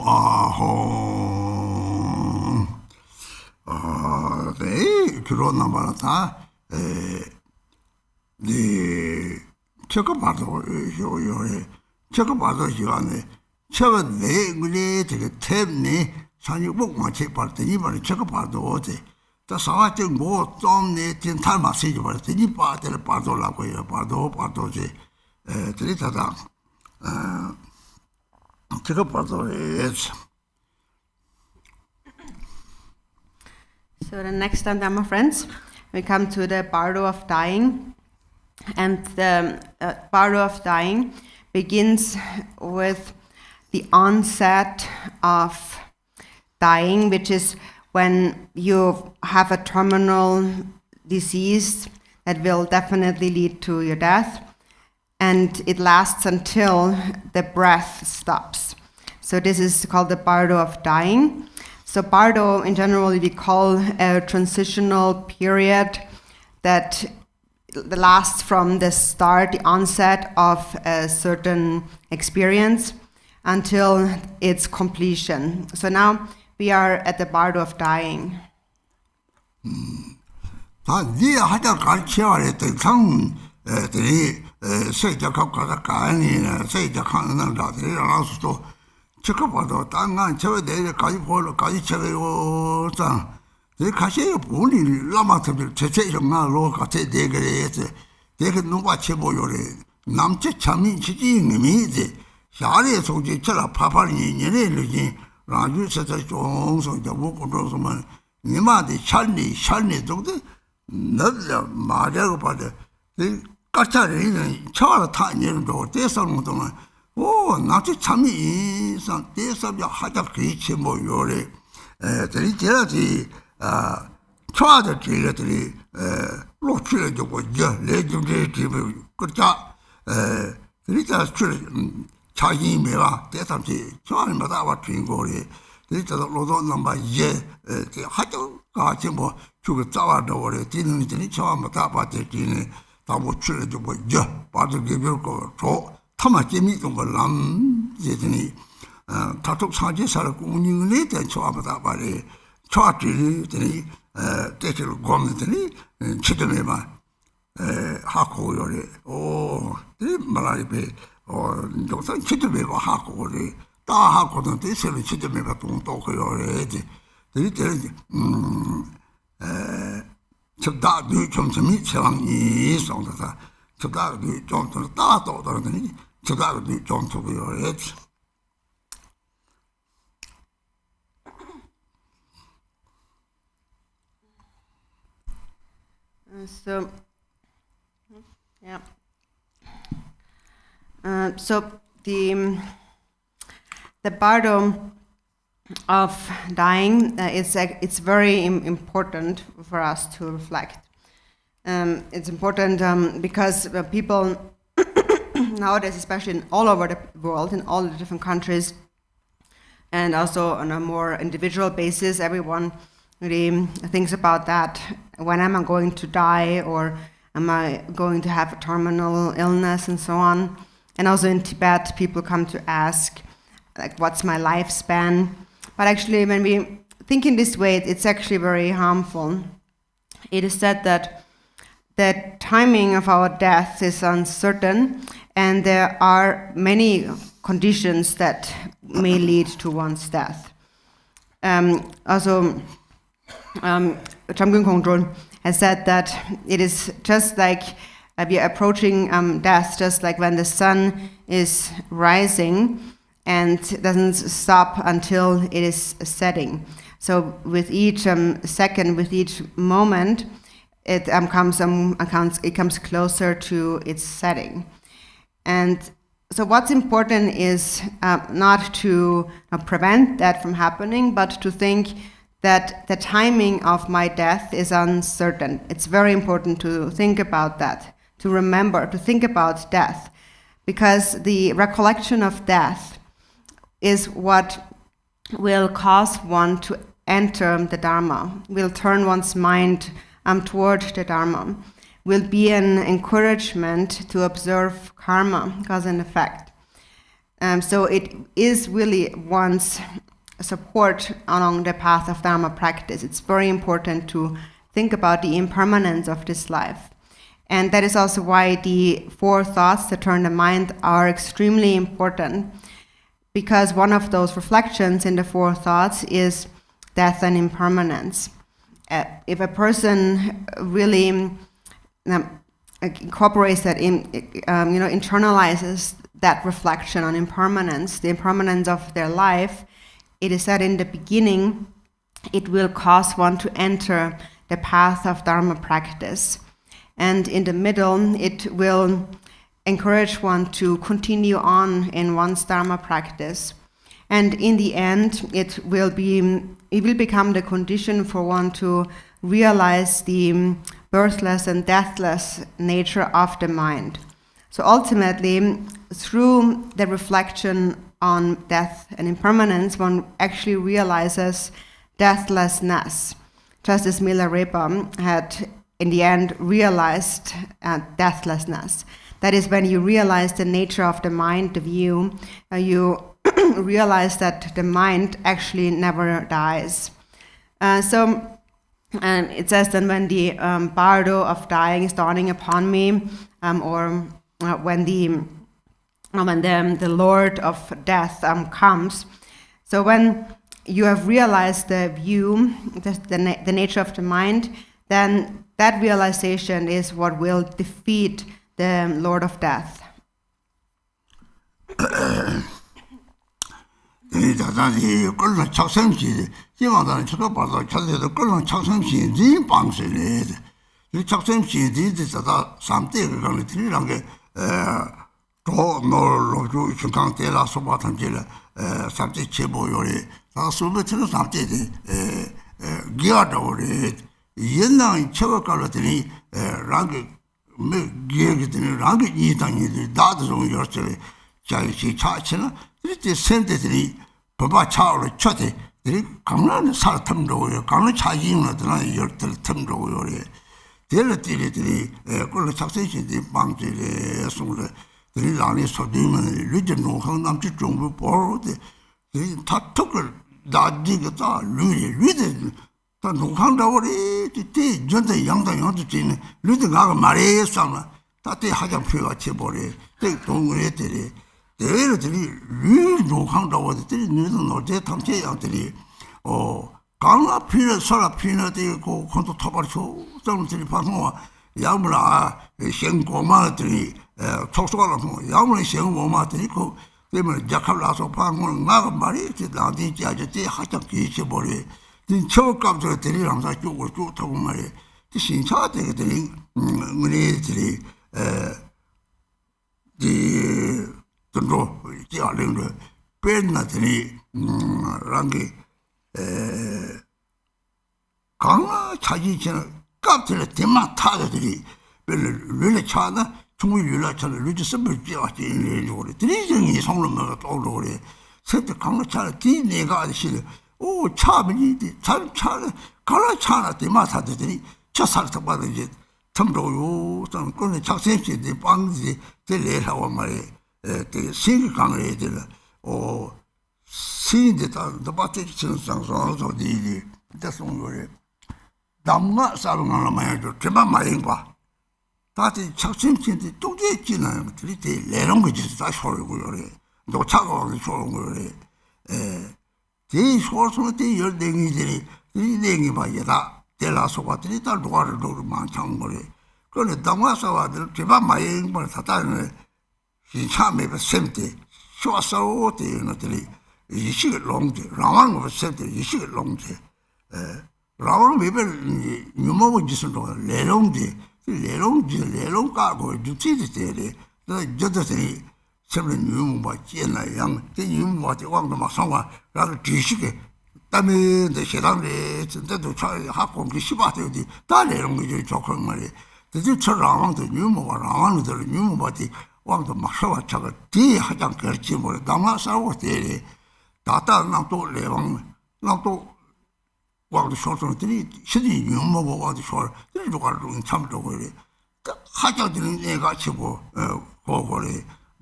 ahong. The Corona Barata, the Chocobado, Chocobado, Joanne, Cheva, they take a temne, San you book my chip part, the Niba, Chocobado, the Savate more Tom, the Tintama City, but the Nipa, the Pardo La Pardo, Pardo, Tritata. Chocobado is. So the next time, my friends, we come to the Bardo of Dying. And the Bardo of Dying begins with the onset of dying, which is when you have a terminal disease that will definitely lead to your death. And it lasts until the breath stops. So this is called the Bardo of Dying. So Bardo, in general, we call a transitional period that lasts from the start, the onset of a certain experience until its completion. So now we are at the Bardo of Dying. Chocobado, Tangan, Cheva, the Calipolo, Calichevo, the Cashe, only Lama to the Chechon, Loca, Degre, they could know what Cheboyore, Namche Chami, Chichi, Mimizi, Shari, so the Chela Papa, Yene, Raju, such as Jones, or the Woko Rosaman, Nima, the Shani, Doctor, not the Madero, but the Catari, Charles Tanya, there's some. Oh, not a chummy, some days of your heart of creature, Moyore. The literary, try the tree, look to the wood, legendary, good job. The little Chinese Mira, there's something, trying but our twin glory. The little Lodon number, the heart of Garchimbo, to the tower door, didn't need any charm but about the dinner, that would chill the wood, but to give you go. Tamaki to Lam, Zitini, Tatuk Saji Saraku, later Chwabata Bari, Charty, take a gomitini, Chitamema, Hako, or Malaribe, or Doctor Chitameva Hako, Da Hako, they say Chitameva to Toko or Eddie. The little Chapda do come to meet Selang is on the Chapda do John to the Tato or the so that would be John to your head. So the Bardo of Dying it's very important for us to reflect. It's important because people nowadays, especially all over the world, in all the different countries, and also on a more individual basis, everyone really thinks about that. When am I going to die, or am I going to have a terminal illness, and so on. And also in Tibet, people come to ask, like, what's my lifespan? But actually, when we think in this way, it's actually very harmful. It is said that the timing of our death is uncertain, and there are many conditions that may lead to one's death. Also, Drikung has said that it is just like we are approaching death, just like when the sun is rising and doesn't stop until it is setting. So with each second, with each moment, it comes closer to its setting. And so what's important is not to prevent that from happening, but to think that the timing of my death is uncertain. It's very important to think about that, to remember, to think about death, because the recollection of death is what will cause one to enter the Dharma, will turn one's mind toward the Dharma, will be an encouragement to observe karma, cause and effect. So it is really one's support along the path of Dharma practice. It's very important to think about the impermanence of this life. And that is also why the 4 thoughts that turn the mind are extremely important, because one of those reflections in the 4 thoughts is death and impermanence. If a person really incorporates that, internalizes that reflection on impermanence, the impermanence of their life, it is said in the beginning, it will cause one to enter the path of Dharma practice. And in the middle, it will encourage one to continue on in one's Dharma practice. And in the end, it will become the condition for one to realize the birthless and deathless nature of the mind. So ultimately, through the reflection on death and impermanence, one actually realizes deathlessness, just as Milarepa had in the end realized deathlessness. That is, when you realize the nature of the mind, the view, you realize that the mind actually never dies. So it says that when the bardo of dying is dawning upon me, or when the Lord of death comes. So when you have realized the view, the nature of the mind, then that realization is what will defeat the Lord of death.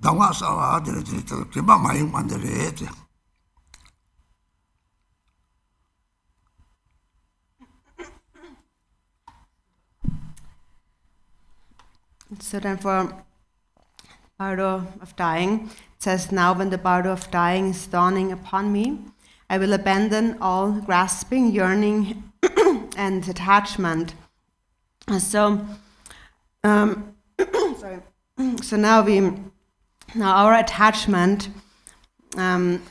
dāngwā sāvā ātiri kīmbā māyīng māndirī. So then for bardo of dying, it says, now when the bardo of dying is dawning upon me, I will abandon all grasping, yearning, and attachment. So, sorry. So now our attachment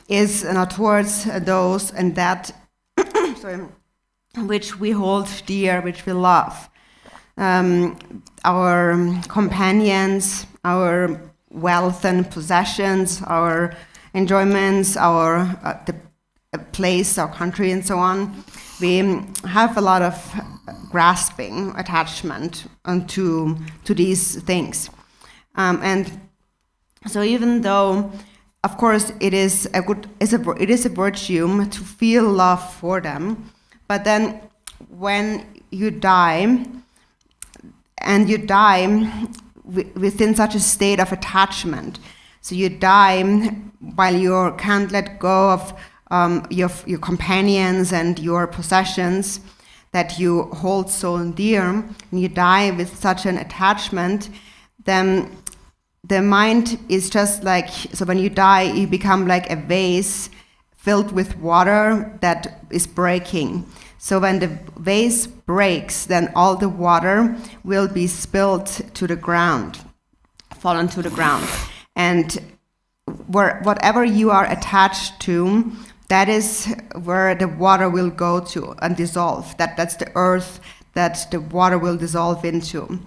is towards those and that, sorry, which we hold dear, which we love. Our companions, our wealth and possessions, our enjoyments, our the place, our country, and so on. We have a lot of grasping, attachment to these things, and so even though, of course, it is a virtue to feel love for them, but then when you die. And you die within such a state of attachment. So you die while you can't let go of your companions and your possessions that you hold so dear, and you die with such an attachment, then the mind is just like, so when you die, you become like a vase filled with water that is breaking. So when the vase breaks, then all the water will be spilled to the ground, fallen to the ground. And whatever you are attached to, that is where the water will go to and dissolve. That's the earth that the water will dissolve into.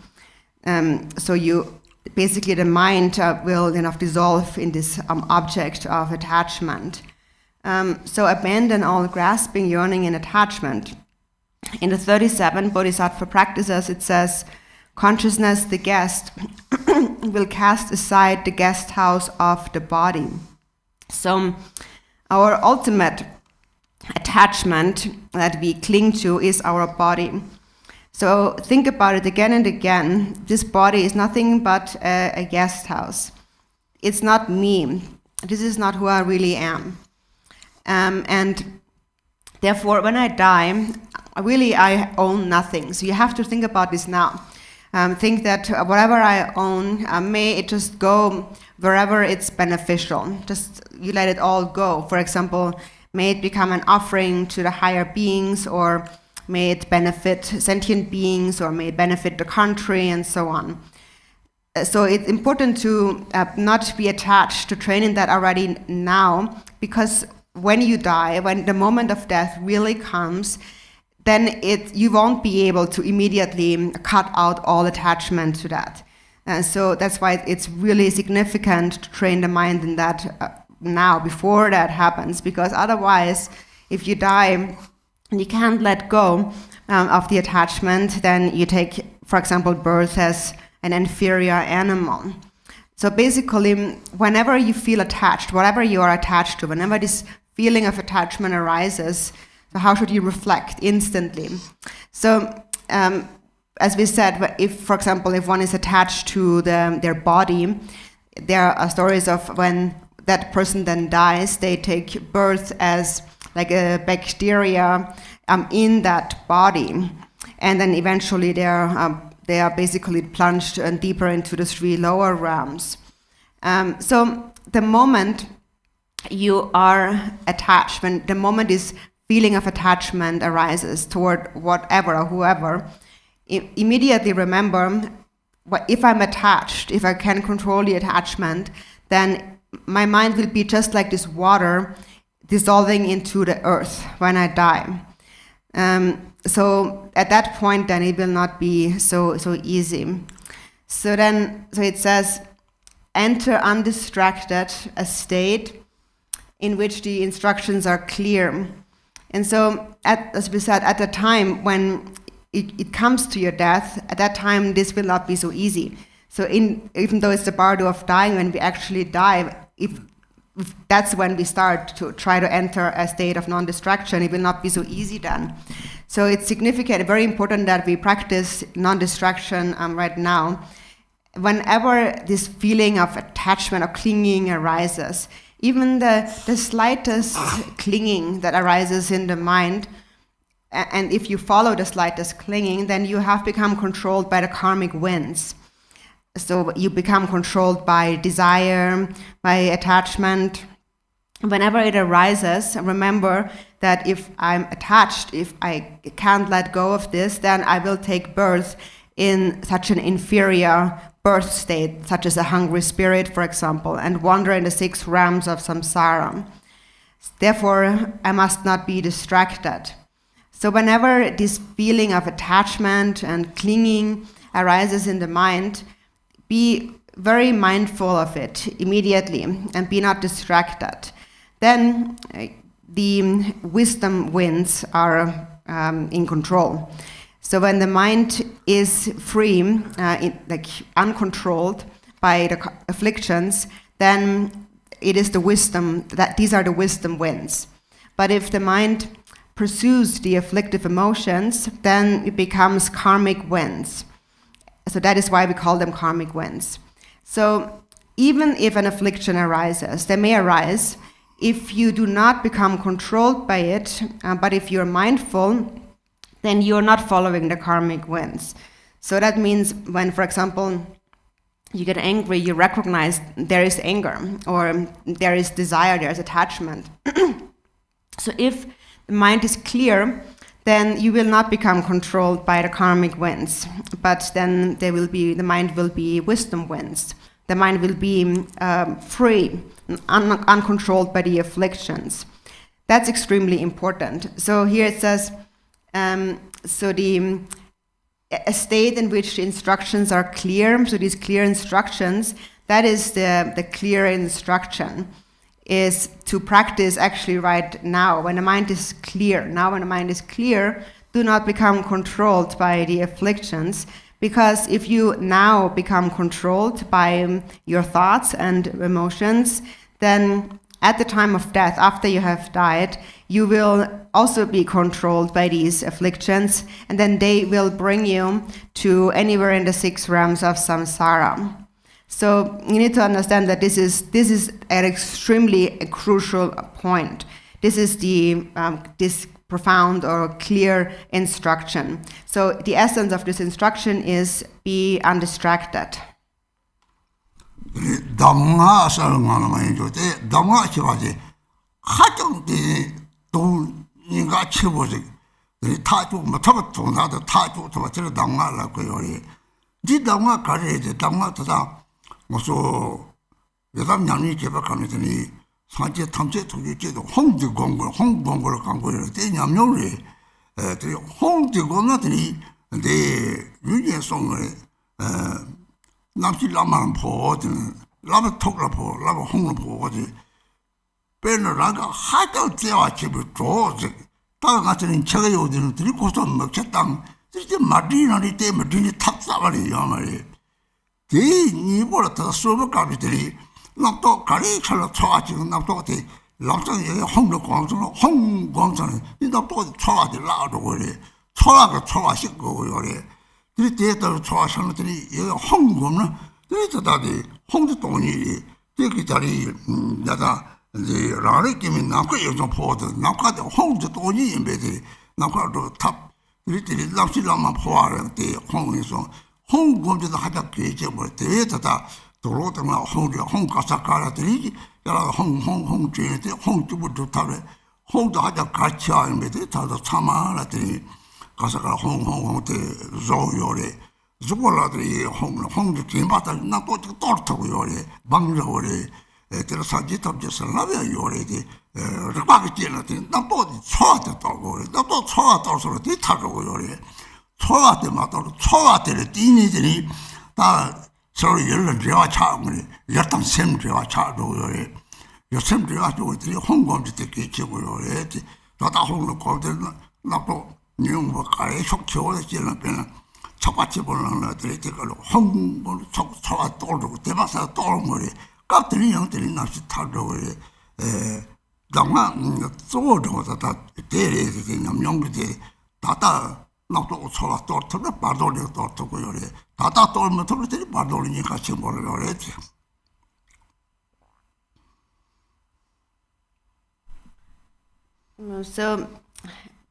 So you basically the mind will dissolve in this object of attachment. So abandon all grasping, yearning, and attachment. In the 37 Bodhisattva practices, it says, consciousness, the guest, will cast aside the guest house of the body. So our ultimate attachment that we cling to is our body. So think about it again and again. This body is nothing but a guest house. It's not me. This is not who I really am. And therefore, when I die, I own nothing. So you have to think about this now. Think that whatever I own, may it just go wherever it's beneficial. Just you let it all go. For example, may it become an offering to the higher beings, or may it benefit sentient beings, or may it benefit the country, and so on. So it's important to not be attached to training that already now, because when you die, when the moment of death really comes, then you won't be able to immediately cut out all attachment to that. And so that's why it's really significant to train the mind in that now, before that happens, because otherwise, if you die and you can't let go of the attachment, then you take, for example, birth as an inferior animal. So basically, whenever you feel attached, whatever you are attached to, whenever this feeling of attachment arises, so how should you reflect instantly? So, as we said, if, for example, if one is attached to their body, there are stories of when that person then dies, they take birth as like a bacteria in that body, and then eventually they are basically plunged deeper into the 3 lower realms. So the moment you are attached, when the moment this feeling of attachment arises toward whatever or whoever, immediately remember, if I'm attached, if I can control the attachment, then my mind will be just like this water dissolving into the earth when I die. So at that point, then it will not be so easy. So it says, enter undistracted, a state in which the instructions are clear. And so, as we said, at the time when it comes to your death, at that time this will not be so easy. So even though it's the bardo of dying, when we actually die, if that's when we start to try to enter a state of non-distraction, it will not be so easy then. So it's significant, very important that we practice non-distraction right now. whenever this feeling of attachment or clinging arises, even the slightest clinging that arises in the mind, and if you follow the slightest clinging, then you have become controlled by the karmic winds. So you become controlled by desire, by attachment. Whenever it arises, remember that if I'm attached, if I can't let go of this, then I will take birth in such an inferior birth state, such as a hungry spirit, for example, and wander in the 6 realms of samsara. Therefore, I must not be distracted. So whenever this feeling of attachment and clinging arises in the mind, be very mindful of it immediately and be not distracted. Then the wisdom winds are in control. So when the mind is free, uncontrolled by the afflictions, then it is the wisdom, that these are the wisdom winds. But if the mind pursues the afflictive emotions, then it becomes karmic winds. So that is why we call them karmic winds. So even if an affliction arises, they may arise, if you do not become controlled by it, but if you're mindful, then you're not following the karmic winds. So that means when, for example, you get angry, you recognize there is anger, or there is desire, there is attachment. So if the mind is clear, then you will not become controlled by the karmic winds, but then the mind will be wisdom winds. The mind will be free, uncontrolled by the afflictions. That's extremely important. So here it says, a state in which the instructions are clear, so these clear instructions, that is the clear instruction, is to practice actually right now. When the mind is clear, do not become controlled by the afflictions, because if you now become controlled by your thoughts and emotions, then at the time of death, after you have died, you will also be controlled by these afflictions, and then they will bring you to anywhere in the 6 realms of samsara. So you need to understand that this is an extremely crucial point. This is this profound or clear instruction. So the essence of this instruction is be undistracted. Dhamma sarangana jote dhamma chivaji hajang de don inga chivoji taju mataba tona da taju to chira dhamma la ko yori di dhamma kare de dhamma ta moso yadam nyani cheba kanitani 사제 탐제 도지도 홍지 공부 홍공부를 강고를 때 냠뇨리 그 홍지 공나들이 내 유예송을 남시 라만 보거든 라마 톡라 보 라마 홍을 보거든 베너라가 하도 제와 집을 줘지 다 같은 책에 오디는 들이 고소 먹쳤당 이제 마디나리 때 마디니 탑사발이 야말이 이 이보다 더 소복감이들이 납도 가리 철로 쳐가지고 납도한테 납상에 홍로 광선 홍광선 이 납도 쳐가지고 나도 그래 쳐가고 쳐가시고 그래 그리 때도 쳐가서들이 이 홍검은 그래서 다들 홍도 돈이 되게 자리 나다 이제 라를 끼면 나고 요즘 보도 나가도 홍도 돈이 임베지 나가도 탑 그리들이 납실라만 포화를 때 홍에서 홍검도 하다 계제 뭐 대다다 도로다마 홍가사카라들이 여러 홍주에서 홍주부터 타래 홍도 하자 같이 하는데 다도 참아라더니 가사가 홍때 조요래 조골라들이 홍도 김바다 나또 떨타고 요래 방저래 에들 사지 탑져서 나베 요래디 르바기티나데 나또 초아다고 그래 나또 초아다서 뒤타고 요래 초아때 맞다로 초아때를 뛰니들이 다 서로 열는 대화 차원이 여tam 샘 대화 차도요래 요샘 대화 도들이 홍검지 때께 지고요래 다다 홍로 거들 나도 뉴뭐 가에 속초에 지는 배는 첫같이 보는 애들이 되걸로 홍고 속초가 떠오르고 대박사 떠오르고 깝들이 형들이 납시 타도요 당마 쪼도다 대래지 냠용들이 다다 나도 소라 tortuna bardoli tortu고 요래 다다 tor면 tor들이 bardoli 같이 모르려지. So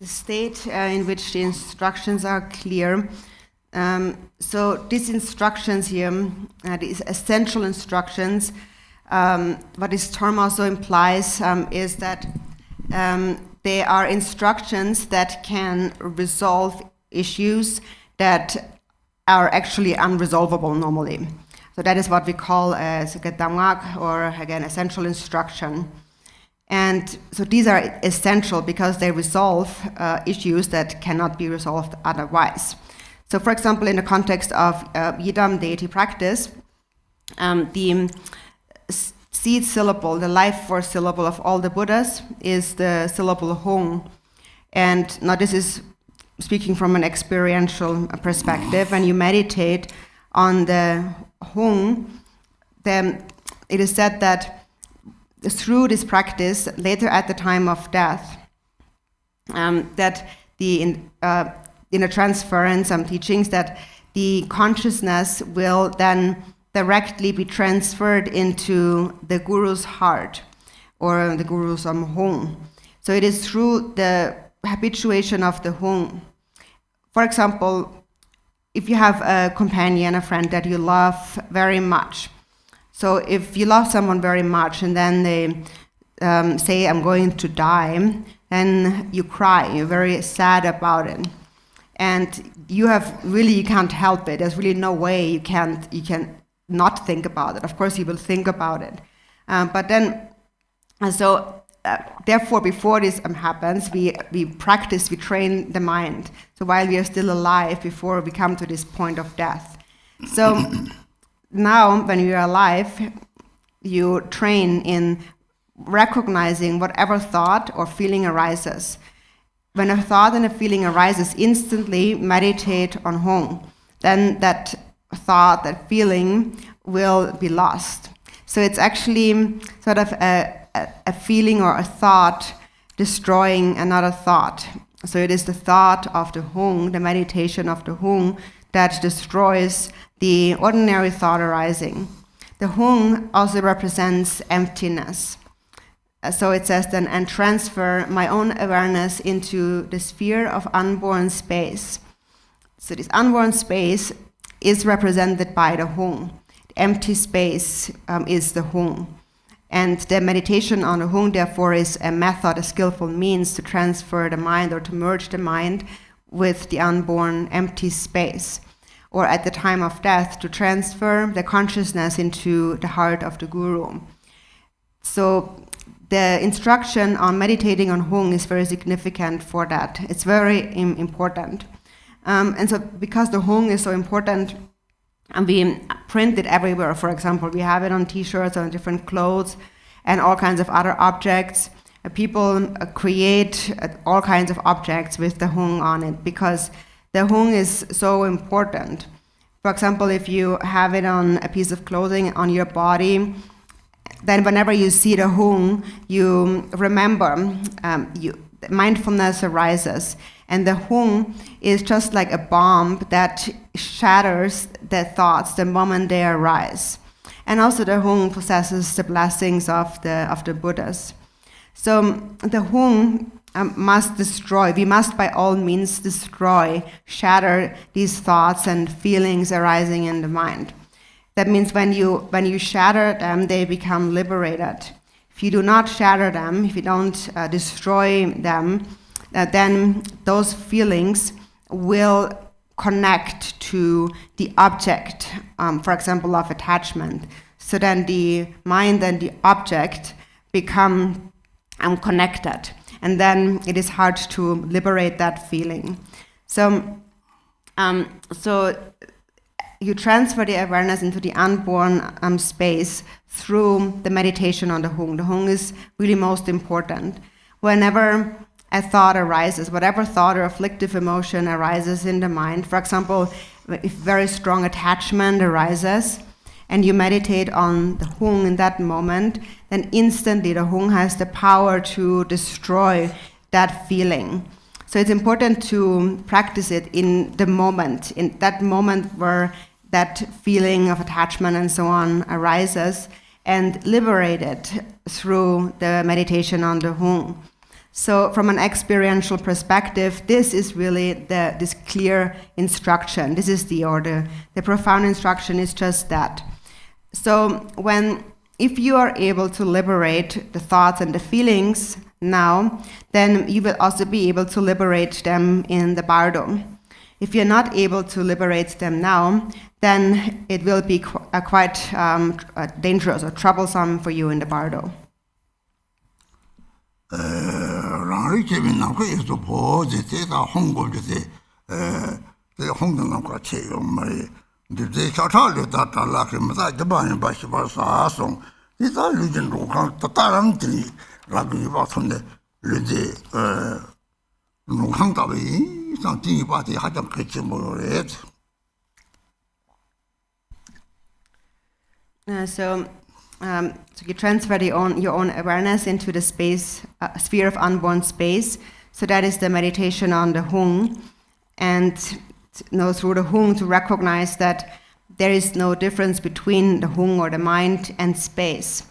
the state in which the instructions are clear. So these instructions here, these essential instructions, what this term also implies is that they are instructions that can resolve issues that are actually unresolvable normally. So that is what we call as a damgak, or again, essential instruction. And so these are essential because they resolve issues that cannot be resolved otherwise. So for example, in the context of Yidam deity practice, the seed syllable, the life force syllable of all the Buddhas is the syllable Hung. And now this is speaking from an experiential perspective. When you meditate on the Hung, then it is said that through this practice, later at the time of death, that in a transference, some teachings that the consciousness will then directly be transferred into the guru's heart, or the guru's Hung. So it is through the habituation of the Hung. For example, if you have a companion, a friend that you love very much, so if you love someone very much and then they say, I'm going to die, then you cry, you're very sad about it. And you can't help it. There's really no way you can not think about it. Of course you will think about it. Therefore, before this happens, we practice, we train the mind. So while we are still alive, before we come to this point of death. So now, when you are alive, you train in recognizing whatever thought or feeling arises. When a thought and a feeling arises, instantly meditate on Hung. Then that thought, that feeling will be lost. So it's actually sort of a feeling or a thought destroying another thought. So it is the thought of the Hung, the meditation of the Hung, that destroys the ordinary thought arising. The Hung also represents emptiness. So it says then, and transfer my own awareness into the sphere of unborn space. So this unborn space is represented by the Hung. The empty space is the Hung. And the meditation on the Hung, therefore, is a method, a skillful means to transfer the mind or to merge the mind with the unborn empty space. Or at the time of death, to transfer the consciousness into the heart of the Guru. So the instruction on meditating on Hung is very significant for that. It's very important. And so because the Hung is so important, and we print it everywhere. For example, we have it on t-shirts, on different clothes, and all kinds of other objects. People create all kinds of objects with the Hung on it, because the Hung is so important. For example, if you have it on a piece of clothing on your body, then whenever you see the Hung, you remember, mindfulness arises. And the Hung is just like a bomb that shatters the thoughts the moment they arise. And also the Hung possesses the blessings of the Buddhas. So the Hung must destroy, we must by all means destroy, shatter these thoughts and feelings arising in the mind. That means when you shatter them, they become liberated. If you do not shatter them, if you don't destroy them, then those feelings will connect to the object, for example, of attachment. So then the mind and the object become connected. And then it is hard to liberate that feeling. So you transfer the awareness into the unborn space through the meditation on the Hung. The Hung is really most important. Whenever a thought arises, whatever thought or afflictive emotion arises in the mind, for example, if very strong attachment arises, and you meditate on the Hung in that moment, then instantly the Hung has the power to destroy that feeling. So it's important to practice it in the moment, in that moment where that feeling of attachment and so on arises, and liberate it through the meditation on the Hung. So from an experiential perspective, this is really this clear instruction. This is the order. The profound instruction is just that. So if you are able to liberate the thoughts and the feelings now, then you will also be able to liberate them in the bardo. If you're not able to liberate them now, then it will be quite dangerous or troublesome for you in the bardo. So you transfer your own awareness into the sphere of unborn space. So that is the meditation on the Hung, and through the Hung to recognize that there is no difference between the Hung or the mind and space.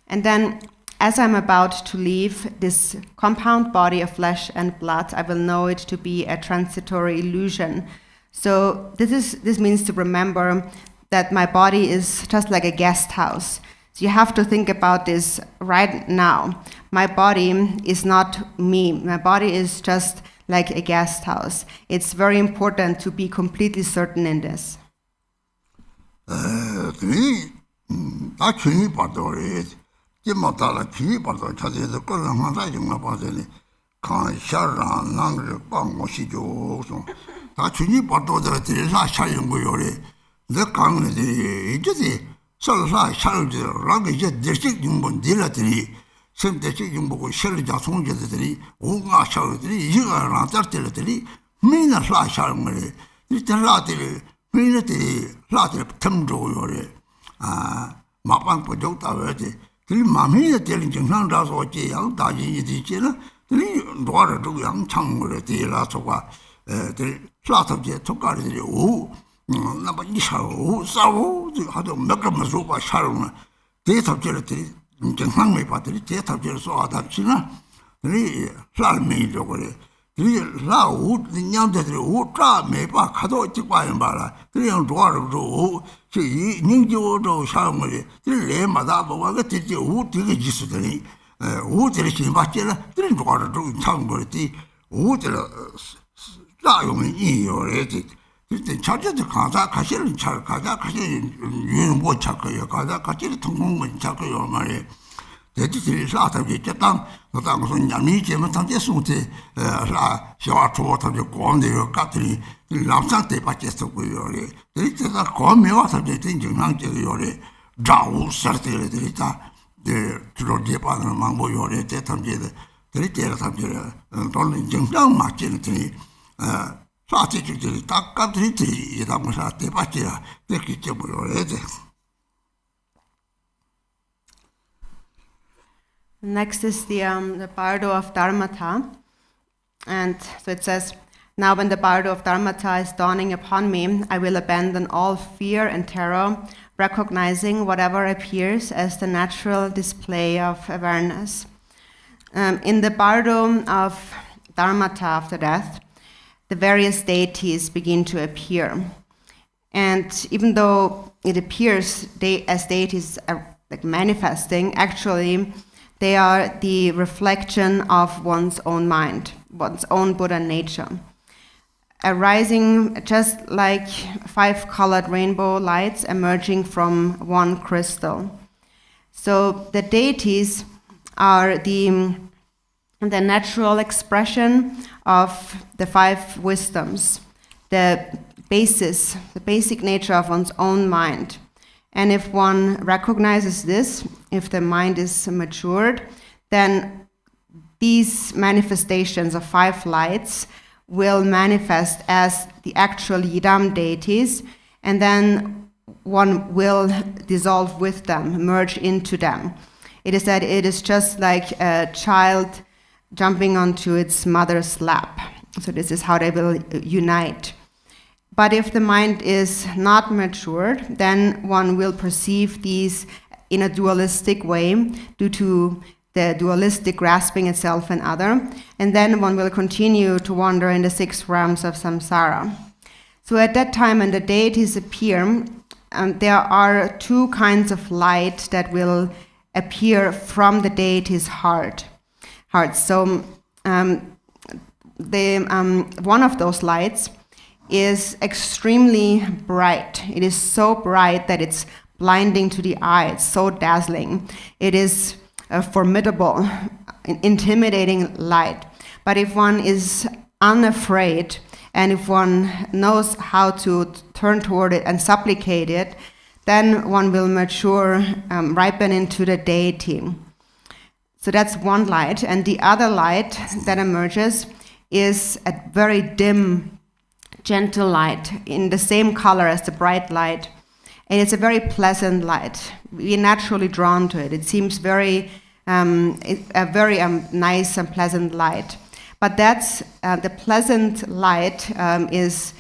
And then, as I'm about to leave this compound body of flesh and blood, I will know it to be a transitory illusion. So this means to remember that my body is just like a guest house. So you have to think about this right now. My body is not me. My body is just like a guest house. It's very important to be completely certain in this. Next is the bardo of dharmata. And so it says, now when the bardo of dharmata is dawning upon me, I will abandon all fear and terror, recognizing whatever appears as the natural display of awareness. In the bardo of dharmata after death, the various deities begin to appear. And even though it appears as deities are like manifesting, actually they are the reflection of one's own mind, one's own Buddha nature, arising just like 5 colored rainbow lights emerging from one crystal. So the deities are the natural expression of the 5 wisdoms, the basic nature of one's own mind. And if one recognizes this, if the mind is matured, then these manifestations of 5 lights will manifest as the actual Yidam deities, and then one will dissolve with them, merge into them. It is that it is just like a child jumping onto its mother's lap. So this is how they will unite. But if the mind is not matured, then one will perceive these in a dualistic way due to the dualistic grasping itself and other, and then one will continue to wander in the 6 realms of samsara. So at that time when the deities appear, there are 2 kinds of light that will appear from the deity's heart. So one of those lights is extremely bright. It is so bright that it's blinding to the eye. It's so dazzling. It is a formidable, intimidating light. But if one is unafraid and if one knows how to turn toward it and supplicate it, then one will mature, ripen into the deity. So that's one light. And the other light that emerges is a very dim, gentle light in the same color as the bright light. And it's a very pleasant light. We're naturally drawn to it. It seems a very nice and pleasant light. But that's the pleasant light is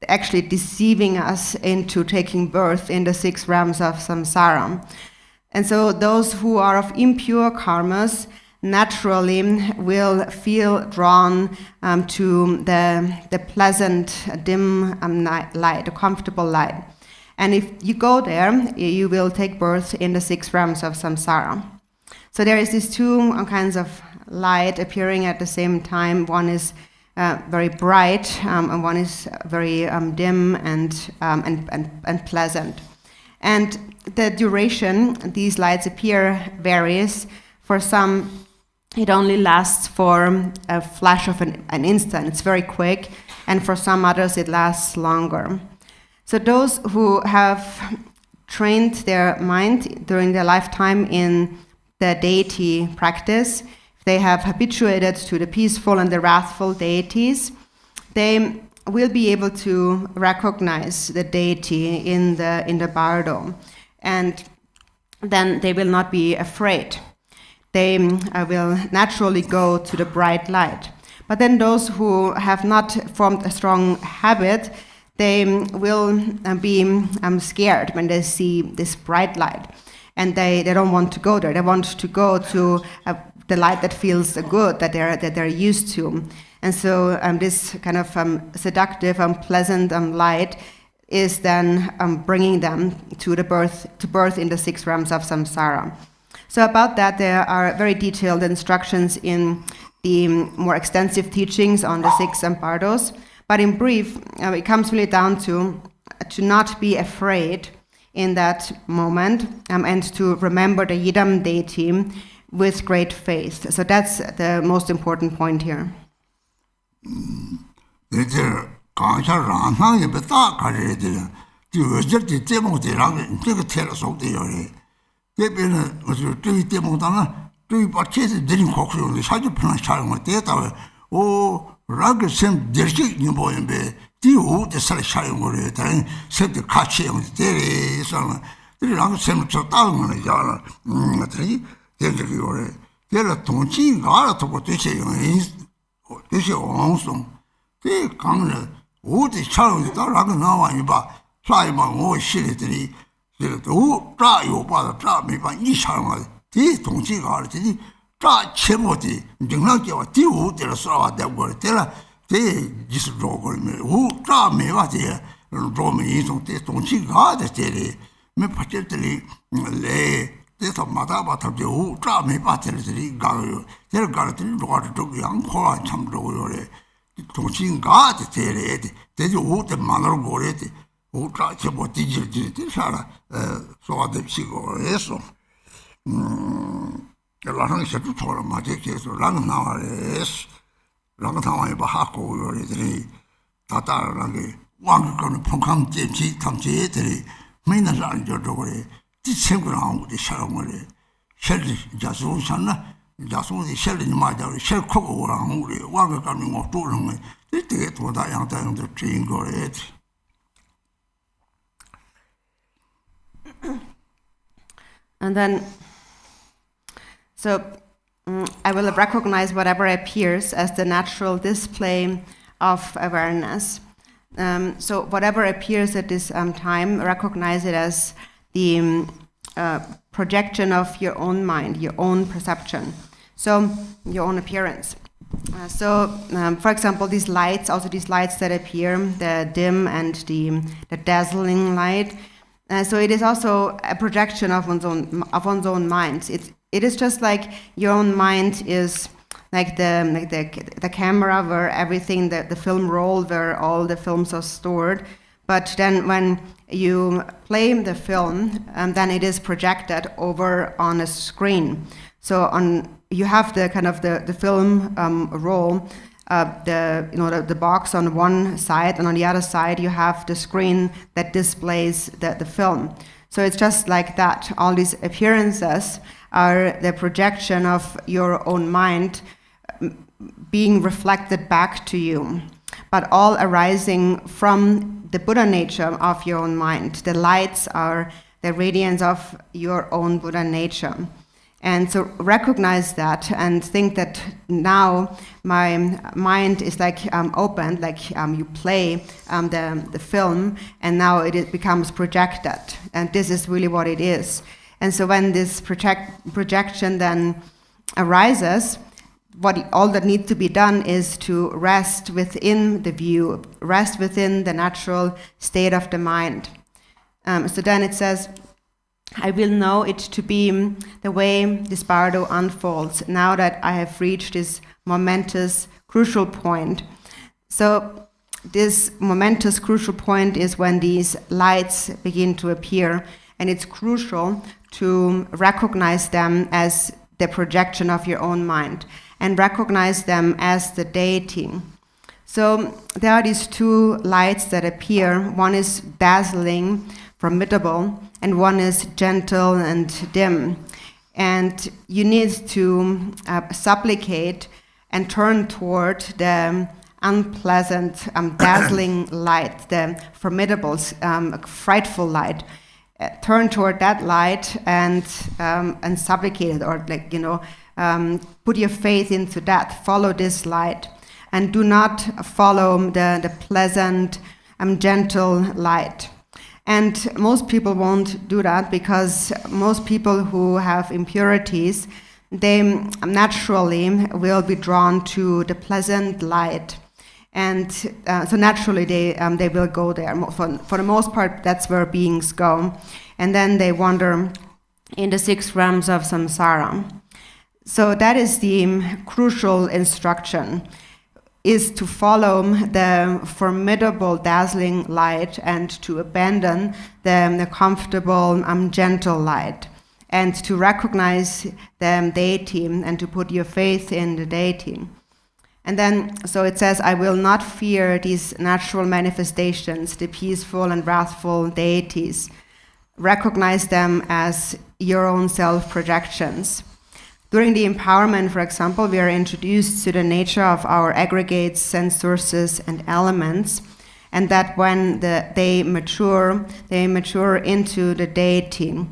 actually deceiving us into taking birth in the 6 realms of samsara. And so those who are of impure karmas naturally will feel drawn to the pleasant, dim light, a comfortable light. And if you go there, you will take birth in the 6 realms of samsara. So there is these 2 kinds of light appearing at the same time. One is very bright, and one is very dim and pleasant. And the duration these lights appear varies. For some, it only lasts for a flash of an instant. It's very quick. And for some others, it lasts longer. So those who have trained their mind during their lifetime in the deity practice, they have habituated to the peaceful and the wrathful deities, they will be able to recognize the deity in the bardo, and then they will not be afraid. They will naturally go to the bright light. But then those who have not formed a strong habit, they will be scared when they see this bright light, and they don't want to go there. They want to go to the light that feels good, that they're used to. And so this kind of seductive and pleasant light is then bringing them to birth in the 6 realms of samsara. So about that, there are very detailed instructions in the more extensive teachings on the 6 Bardos. But in brief, it comes really down to not be afraid in that moment, and to remember the Yidam deity with great faith. So that's the most important point here. And then, so I will recognize whatever appears as the natural display of awareness. So whatever appears at this time, recognize it as the projection of your own mind, your own perception, so your own appearance. For example, these lights that appear, the dim and the dazzling light. So it is also a projection of one's own mind. It is just like your own mind is like the camera where everything, the film roll, where all the films are stored. But then when you play the film, then it is projected over on a screen. So you have the kind of the film roll, the box on one side, and on the other side you have the screen that displays the film. So it's just like that. All these appearances are the projection of your own mind being reflected back to you, but all arising from the Buddha nature of your own mind. The lights are the radiance of your own Buddha nature. And so recognize that and think that now my mind is like open, like you play the film, and now it becomes projected. And this is really what it is. And so when this projection then arises, all that needs to be done is to rest within the view, rest within the natural state of the mind. So then it says, I will know it to be the way this bardo unfolds, now that I have reached this momentous, crucial point. So this momentous, crucial point is when these lights begin to appear, and it's crucial to recognize them as the projection of your own mind, and recognize them as the deity. So there are these two lights that appear. One is dazzling, formidable, and one is gentle and dim. And you need to supplicate and turn toward the unpleasant, dazzling light, the formidable, frightful light. Turn toward that light and supplicate it, or put your faith into that. Follow this light, and do not follow the pleasant, gentle light. And most people won't do that, because most people who have impurities, they naturally will be drawn to the pleasant light. And so naturally they will go there. For the most part, that's where beings go. And then they wander in the 6 realms of samsara. So that is the crucial instruction, is to follow the formidable, dazzling light and to abandon the comfortable, gentle light, and to recognize the deity and to put your faith in the deity. And then, so it says, I will not fear these natural manifestations, the peaceful and wrathful deities. Recognize them as your own self-projections. During the empowerment, for example, we are introduced to the nature of our aggregates, sense sources, and elements, and that when they mature into the deity.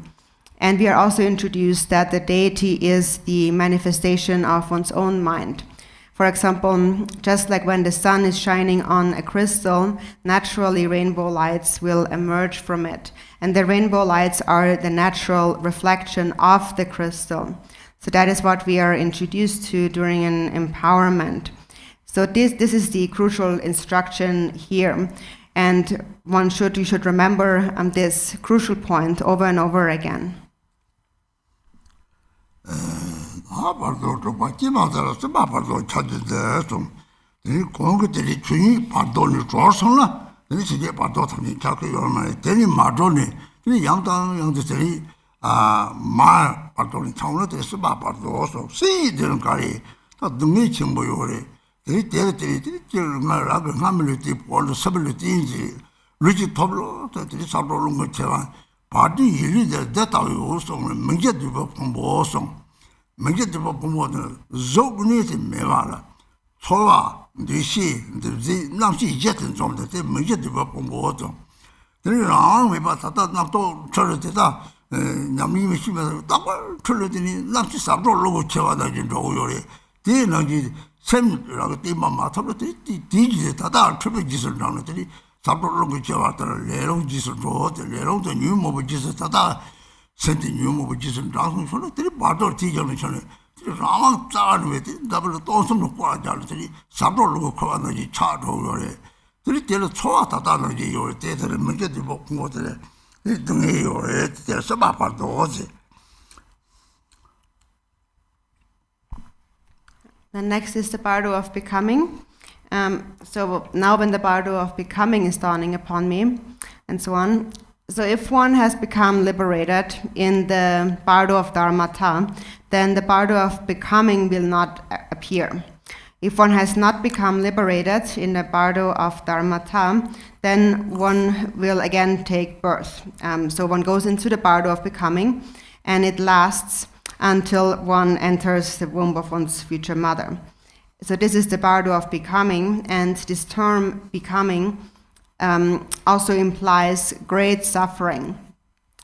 And we are also introduced that the deity is the manifestation of one's own mind. For example, just like when the sun is shining on a crystal, naturally rainbow lights will emerge from it. And the rainbow lights are the natural reflection of the crystal. So that is what we are introduced to during an empowerment. So this is the crucial instruction here. And you should remember this crucial point over and over again. Bardo Bardo 찾는데 좀 이 공부들이 주의 bardo를 좋아서나 이제 bardo tam이 자꾸 얼마나 되니 마도니 이 양들이 말 bardo를 차원에 대해서 bardo서 세이들은 가리 또 능이 정보요래 이 때들이 말하고 하면이 볼로 서블리인지 루지 톱로 들이 사도는 것처럼 바디 일이 됐다고 소는 문제도 공부서 문제도 공부는 조금이지 매와라 소와 뒤시 남시 이제든 좀더 문제도 공부도 그러나 왜 봤다 나또 저러다 냠이 심해서 딱 틀려더니 납치 삽로로 쳐와다 진 오요래 뒤나지 샘라고 띠만 마터로 뒤지 다다 트비 짓을 나누더니 삽로로 쳐와다 레롱 짓을 줘도 레롱도 뉴모브 짓을 다다 센티 뉴모브 짓을 나서 소리들이 바도 티정을 전에 아마 짜르베 더블 또좀 놓고 하자더니 삽로로 커와다지 차도요래 들이 때로 초와다다는 요 때들은 문제도 못 것들에 The next is the bardo of becoming. So now when the bardo of becoming is dawning upon me, and so on. So if one has become liberated in the bardo of dharmata, then the bardo of becoming will not appear. If one has not become liberated in the bardo of dharmata, then one will again take birth. So one goes into the bardo of becoming, and it lasts until one enters the womb of one's future mother. So this is the bardo of becoming, and this term becoming also implies great suffering.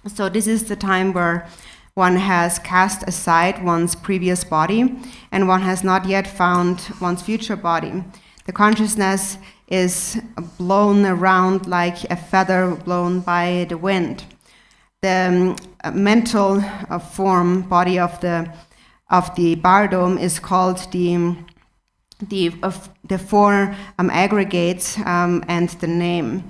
So this is the time where one has cast aside one's previous body, and one has not yet found one's future body. The consciousness is blown around like a feather blown by the wind. The mental form, body of the bardo is called the four aggregates and the name.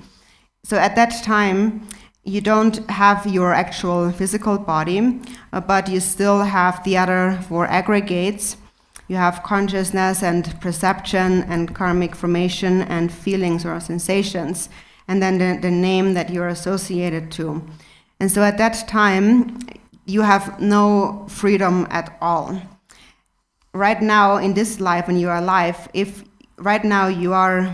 So at that time, you don't have your actual physical body, but you still have the other four aggregates. You have consciousness and perception and karmic formation and feelings or sensations, and then the name that you're associated to. And so at that time, you have no freedom at all. Right now, in this life, when you are alive, if right now you are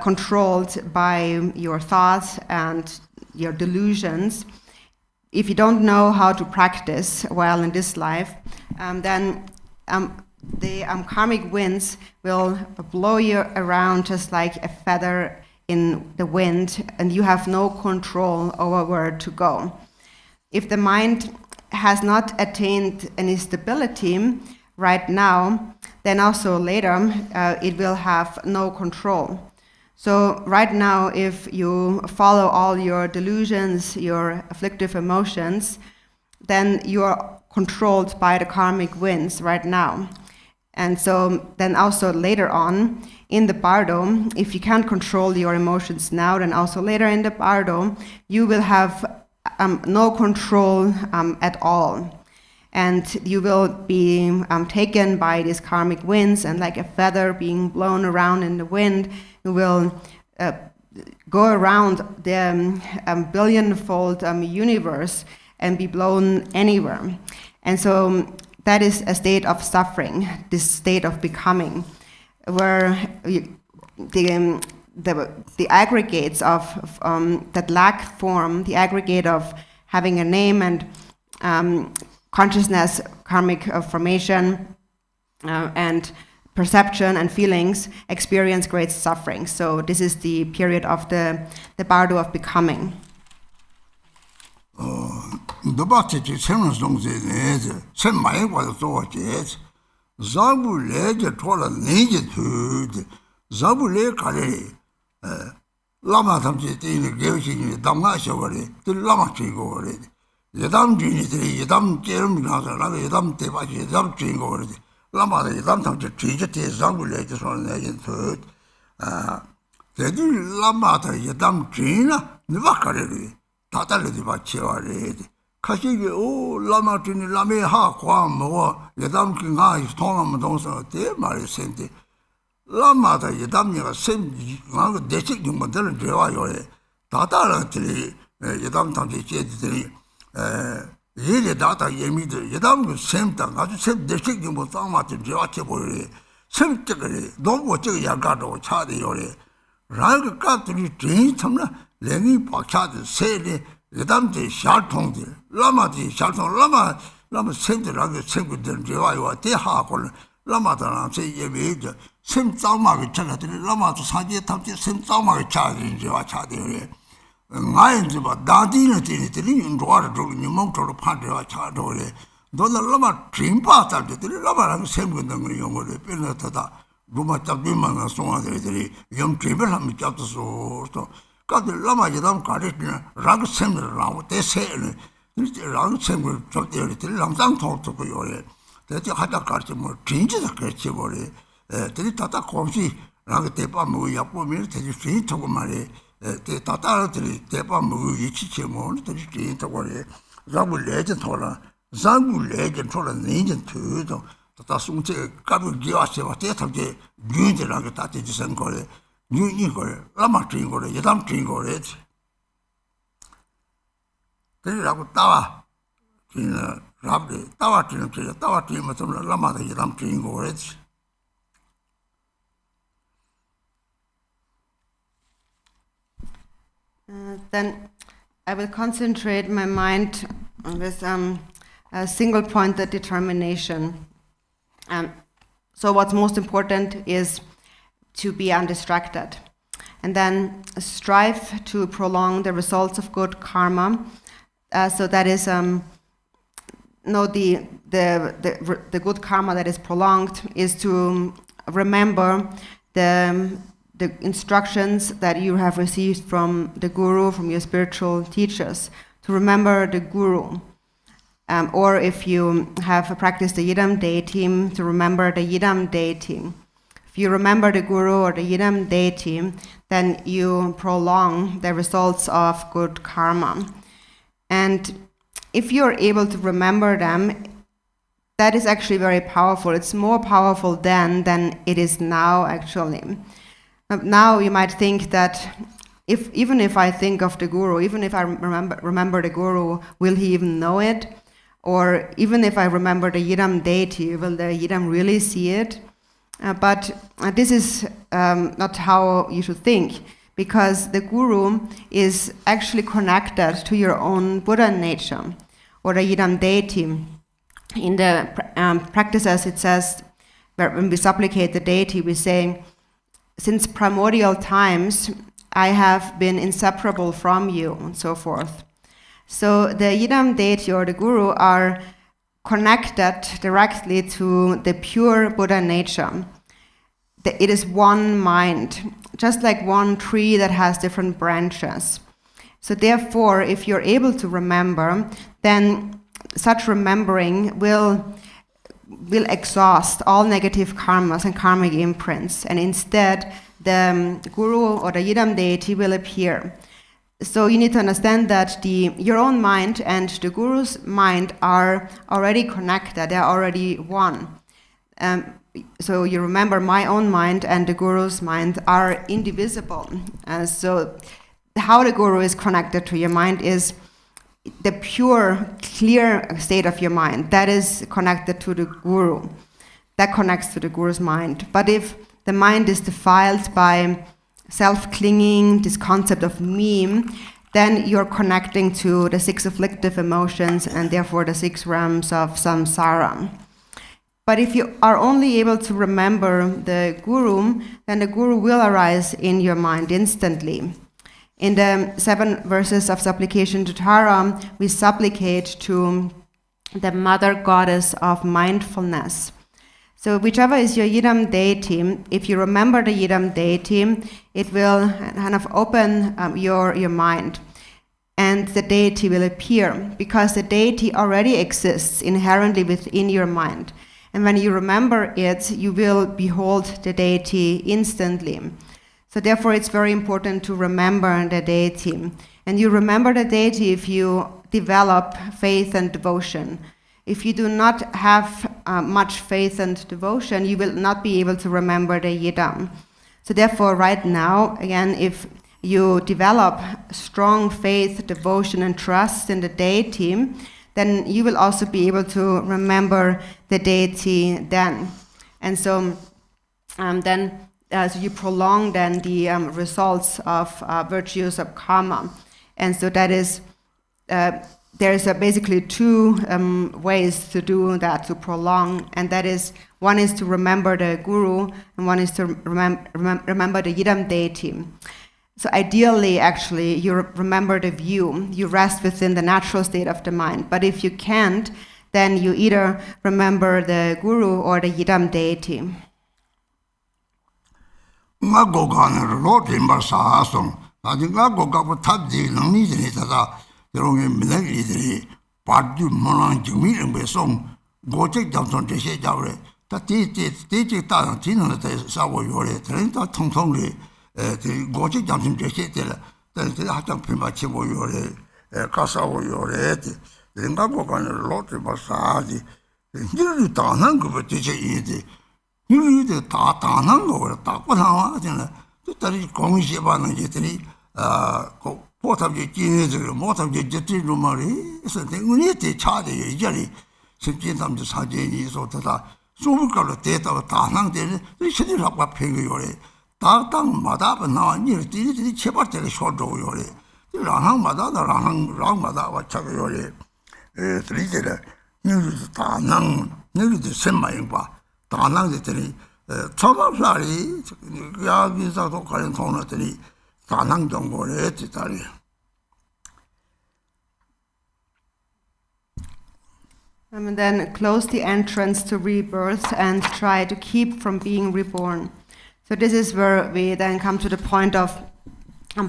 controlled by your thoughts and your delusions, if you don't know how to practice well in this life, then the karmic winds will blow you around just like a feather in the wind, and you have no control over where to go. If the mind has not attained any stability right now, then also later it will have no control. So right now, if you follow all your delusions, your afflictive emotions, then you are controlled by the karmic winds right now. And so then also later on, in the bardo, if you can't control your emotions now, then also later in the bardo, you will have no control at all. And you will be taken by these karmic winds, and like a feather being blown around in the wind, you will go around the billionfold universe and be blown anywhere. And so that is a state of suffering, this state of becoming, where the aggregates of that lack form, the aggregate of having a name and consciousness, karmic formation, and perception and feelings experience great suffering. So this is the period of the bardo of becoming. The Bhakti Seventh Song says, "Sen Mai was so jazz. Zabu led Tola Ninja to Zabu Le Kare. Lama Tamsi in the Gavin, Dama Shavare, the Lama Chingo already. Yadam Jinitri, Yadam Jerem Nasa, Yadam Tepachi, Yadam Chingo already. Lama, Yadam Tamsi, Zabu led this one agent to the Lama, Yadam China, Nivakare, Tatali Bachevare. Kashigi, oh, Lama Trini Lame Ha Kwam, Yadam King Eyes, Tonam Donsa, De Mari Senti. Lama, Yadam, same district, you model Java, Tata, Yadam Tamsi, Yele Data Yemid, Yadam, same time, as you said, district, you must not in Java, same ticket, don't watch Yagado, Chadi, or Rang got to be changed, Lenny Pachad, said, Yadam de Shartong, Lama de Shartong, Lama sent the rugged same with them, Java, Teha, Lama, say, Yemid, same Tama Chana, Lama to Sanjay Tamsi, same Tama Chad in Java Chadi. ngayenziba dadine tini tini ndwara do ni mongto phande wa cha do le do la lama trimpa ta de lama la semgo ndang yongo le pena ta ruma ta bima na so ma de yom tribe la mi cha so to ka de lama je dam ka de rag sem la te se le ni rag sem go to de lam sang to to ko yo le de ji ha ta ka chi mo jinji da ka chi bo le de ta ta ko si rag te pa mo ya po mi te ji to ko ma le te tatarati te pa mu yichi chemo te ji to gore zabu leje thola zabu leje thola ninjen tu to ta sung che ka bu gi ase wa te thaje gi de la ta te ji san gore ni gore la ma tri gore ye dam tri gore te la ku ta wa tin rab de ta wa tin ma tum la ma de ye dam tri gore Then I will concentrate my mind on this a single pointed determination. So what's most important is to be undistracted. And then strive to prolong the results of good karma. So that is the good karma that is prolonged is to remember the instructions that you have received from the guru, from your spiritual teachers, to remember the guru. Or if you have practiced the Yidam deity, to remember the Yidam deity. If you remember the guru or the Yidam deity, then you prolong the results of good karma. And if you're able to remember them, that is actually very powerful. It's more powerful then than it is now, actually. Now you might think that even if I think of the guru, even if I remember the guru, will he even know it? Or even if I remember the Yidam deity, will the Yidam really see it? But this is not how you should think, because the guru is actually connected to your own Buddha nature, or the Yidam deity. In the practices it says, when we supplicate the deity, we say, since primordial times, I have been inseparable from you, and so forth. So the Yidam deity or the guru are connected directly to the pure Buddha nature. It is one mind, just like one tree that has different branches. So therefore, if you're able to remember, then such remembering will exhaust all negative karmas and karmic imprints, and instead the guru or the Yidam deity will appear. So you need to understand that your own mind and the guru's mind are already connected, they are already one. So you remember my own mind and the guru's mind are indivisible. So how the guru is connected to your mind is the pure, clear state of your mind. That is connected to the guru. That connects to the guru's mind. But if the mind is defiled by self-clinging, this concept of me, then you're connecting to the 6 afflictive emotions and therefore the 6 realms of samsara. But if you are only able to remember the guru, then the guru will arise in your mind instantly. In the 7 verses of supplication to Tara, we supplicate to the mother goddess of mindfulness. So whichever is your Yidam deity, if you remember the Yidam deity, it will kind of open your mind. And the deity will appear, because the deity already exists inherently within your mind. And when you remember it, you will behold the deity instantly. So therefore, it's very important to remember the deity. And you remember the deity if you develop faith and devotion. If you do not have much faith and devotion, you will not be able to remember the Yidam. So therefore, right now, again, if you develop strong faith, devotion, and trust in the deity, then you will also be able to remember the deity then. And so so you prolong then the results of virtues of karma. And so that is, there's basically 2 ways to do that, to prolong. And that is, one is to remember the guru, and one is to remember the Yidam deity. So ideally, actually, you remember the view, you rest within the natural state of the mind. But if you can't, then you either remember the guru or the yidam deity. nga gogan ro timba sa song adi nga goga tab ji nang ni ni ta rong mi na ni ni pa du molang ji mi ng be song go che jang song de xie jiao le ta ti ta ti na de sa wo yo le ten ta tong tong le de go che jang song de xie de le de ha jang pin ba chi wo yo le ka sa wo yo le de nga gogan ro timba sa ji ni ta nang go ba ti che yi de 유리도 다 다는 거를 딱 보다와 하잖아. 또다리 공시 받는 게들이 그 포탑지 기내적으로 모탑지 저지로 말이 그래서 운이한테 차대 이자리 실진담도 사진이 있었다. 소불가로 대다가 다낭되는 시들이 하고 팽이요래. 다당마다 나와니 이들이 제발대로 쇼도요래. 랑마다 와차요래. 들이제래. 유리도 다낭 유리도 셈마인 봐. 다낭들이 초밥살이 야기사도 가는 돈들이 다낭 정보를 했다리. And then close the entrance to rebirth and try to keep from being reborn. So this is where we then come to the point of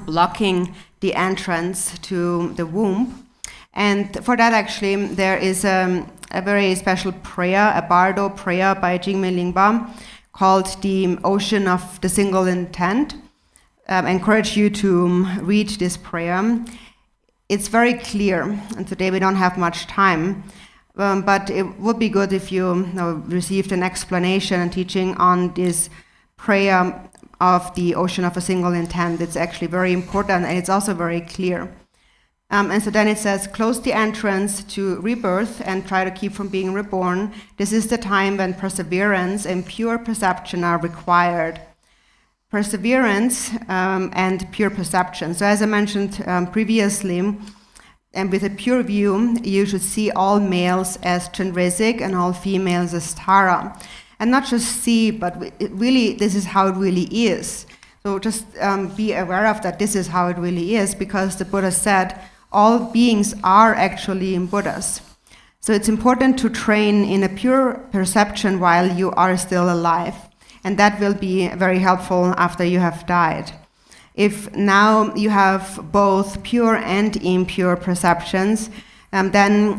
blocking the entrance to the womb. And for that, actually, there is a very special prayer, a bardo prayer by Jigme Lingpa, called the Ocean of the Single Intent. I encourage you to read this prayer. It's very clear, and today we don't have much time, but it would be good if you received an explanation and teaching on this prayer of the Ocean of a Single Intent. It's actually very important, and it's also very clear. And so then it says, close the entrance to rebirth and try to keep from being reborn. This is the time when perseverance and pure perception are required. Perseverance and pure perception. So as I mentioned previously, and with a pure view, you should see all males as Chandresic and all females as Tara. And not just see, but really, this is how it really is. So just be aware of that this is how it really is, because the Buddha said, all beings are actually Buddhas. So it's important to train in a pure perception while you are still alive. And that will be very helpful after you have died. If now you have both pure and impure perceptions, then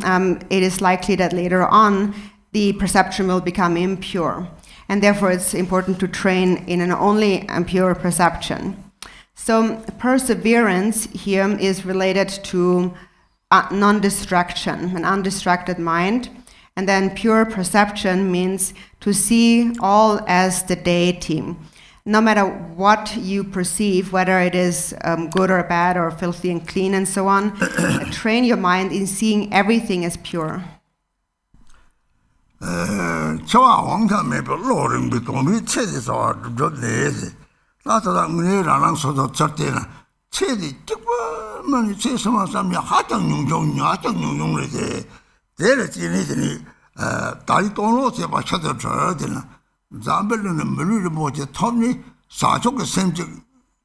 it is likely that later on the perception will become impure. And therefore it's important to train in an only pure perception. So perseverance here is related to non-distraction, an undistracted mind. And then pure perception means to see all as the deity. No matter what you perceive, whether it is good or bad or filthy and clean and so on, train your mind in seeing everything as pure. 나타나는 소도 절대나 체디 찍고만 체스만 삼이 하장용용용용용용을 데레지니들이 다리 돈으로 맞춰서 줘야 되나 잠벨는 물을 뭐지 톱니 사족의 셈적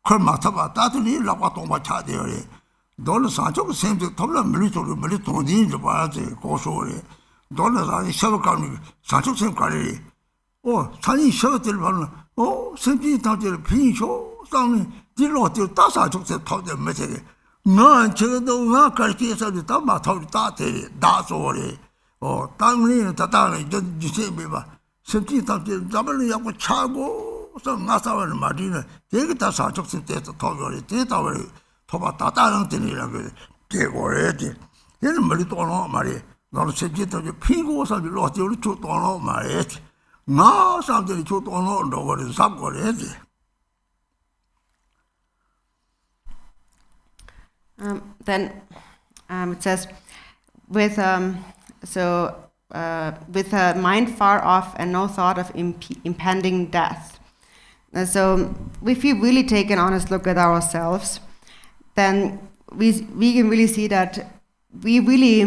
그걸 맡아봐 다들이 라고 동바 차대요 너는 사족의 셈적 톱라 물이 돈이 좀 봐야지 고소래 너는 아니 셔가는 사족 셈 관리 산이 셔들 봐는 셈지 다들 빈쇼 상이 딜로들 다사족세 톱데 메세게 나 저도 나 가르치서도 다 맡아도 다 돼. 나소래. 땅이 다다는 이제 봐. 셈지 다들 잡을 약고 차고 나사는 말이네. 되게 다 사족세 때도 톱거리 되다버리 토바 다다는 데니라고 개고래지. 얘는 머리 또노 말이. 너는 셈지 다 피고서 로티를 줘 또노 말이지. 나 사람들이 줘 또노 로거를 잡고래지. Then it says, with a mind far off and no thought of impending death. So if we really take an honest look at ourselves, then we can really see that we really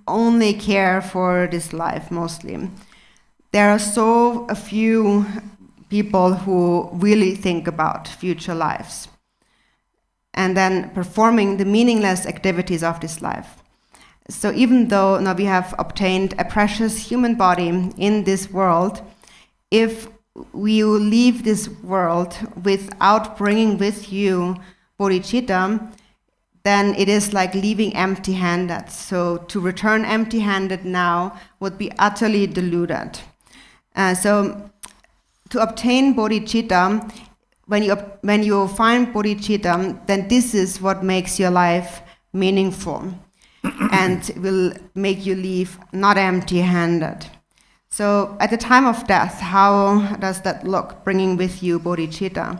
only care for this life mostly. There are so a few people who really think about future lives. and then performing the meaningless activities of this life. So even though now we have obtained a precious human body in this world, if we leave this world without bringing with you bodhicitta, then it is like leaving empty-handed. So to return empty-handed now would be utterly deluded. So to obtain bodhicitta, when you find bodhicitta, then this is what makes your life meaningful and will make you leave not empty-handed. So at the time of death, how does that look, bringing with you bodhicitta?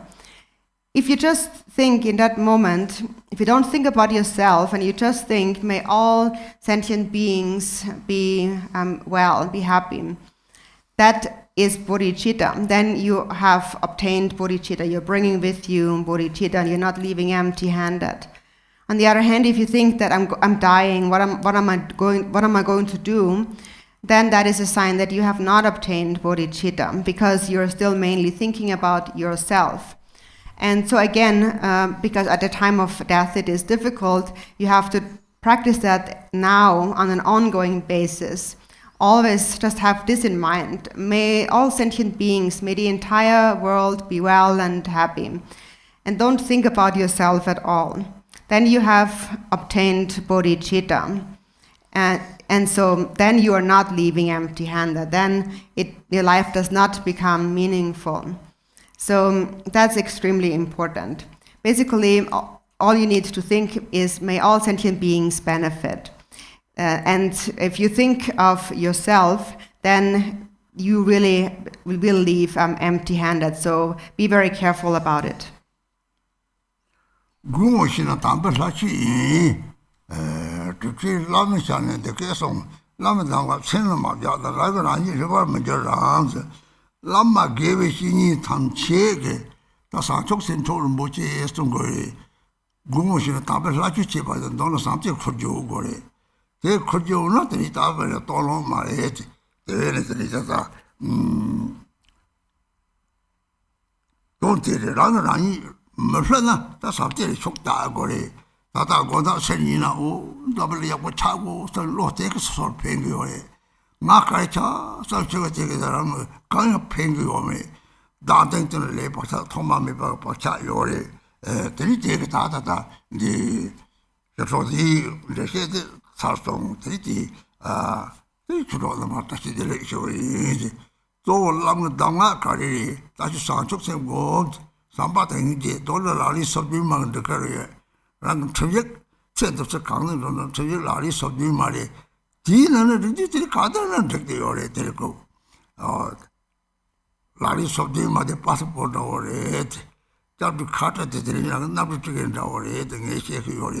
If you just think in that moment, if you don't think about yourself and you just think, may all sentient beings be well, be happy, that is bodhicitta. Then you have obtained bodhicitta. You're bringing with you bodhicitta and you're not leaving empty-handed. On the other hand, if you think that I'm dying, what am I going to do? Then that is a sign that you have not obtained bodhicitta, because you're still mainly thinking about yourself. And so again, because at the time of death it is difficult, you have to practice that now on an ongoing basis. Always just have this in mind. May all sentient beings, may the entire world be well and happy. And don't think about yourself at all. Then you have obtained bodhicitta. And so then you are not leaving empty-handed. Then your life does not become meaningful. So that's extremely important. Basically, all you need to think is, may all sentient beings benefit. And if you think of yourself, then you really will leave empty-handed. So be very careful about it. Lama gave Shini Tam Chege, that's our Choksin told Mochi Estongore, Gumoshin Tabachi by the Donna Santi Kojo Gore. They could you not eat over a tall on my head. Don't tell it, Rani, Maflana, that's how they shook that gore. Tata Goda Senina, double Yawachago, so low takes sort penguin. Makacha, such a together, kind of penguin. Dancing to the labor, Tomami Pacha Yore, the take Tata, the Sarstone, Triti, they should all the Matashi direction. So long Danga Kari, that is Sanchok and gold, somebody dollar lari subduing the career. Rang Trajek, sent of the county on the lari subduing Mari. Teen and the digital cardinal and take the ore teleco. Lari subduing my passport over it. That to cut at the number to get over it and a shake your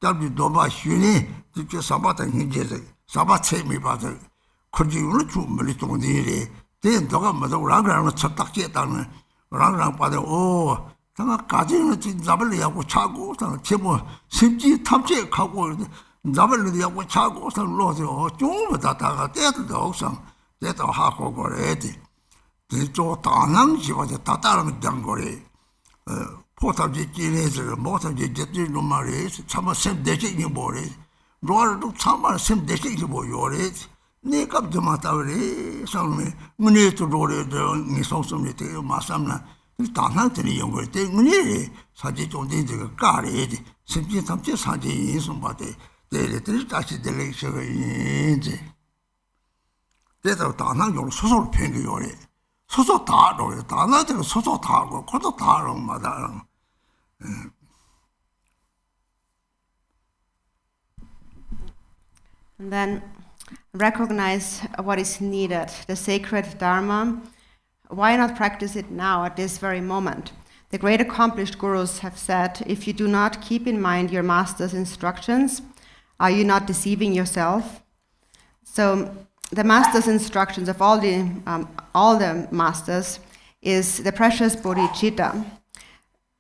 W. Doma Shuni, teacher Sabat and Hinges, Sabat say me about it. Could you look to Melitoni? Then Dogam, the Rangram Chatakitan, Rangram Pada, oh, Tamakatin, Zabali, Wachago, and Timo, Simji, Tamche, Cowboy, Zabali, Wachago, and Lottie, or Jum, that dead dogs, and that are Hako Goreti. The Jotanang, she was a Tataram Dangore. Portagiles, Motaji, Maris, some same dashing boys, Roll to some same dashing boy, yours. Nick up the Mataveri, some money to roll it, Nisosomity, Masamna, Tanantini, younger thing, Munich, Sajit on the carriage, simply some just hunting somebody, they let it touch the lecture. That's a Tana, your social penguin. So tired or Tana, so tired or quite a tired, Madame. And then recognize what is needed, the sacred dharma. Why not practice it now at this very moment? The great accomplished gurus have said, if you do not keep in mind your master's instructions, are you not deceiving yourself? So the master's instructions of all the masters is the precious bodhicitta.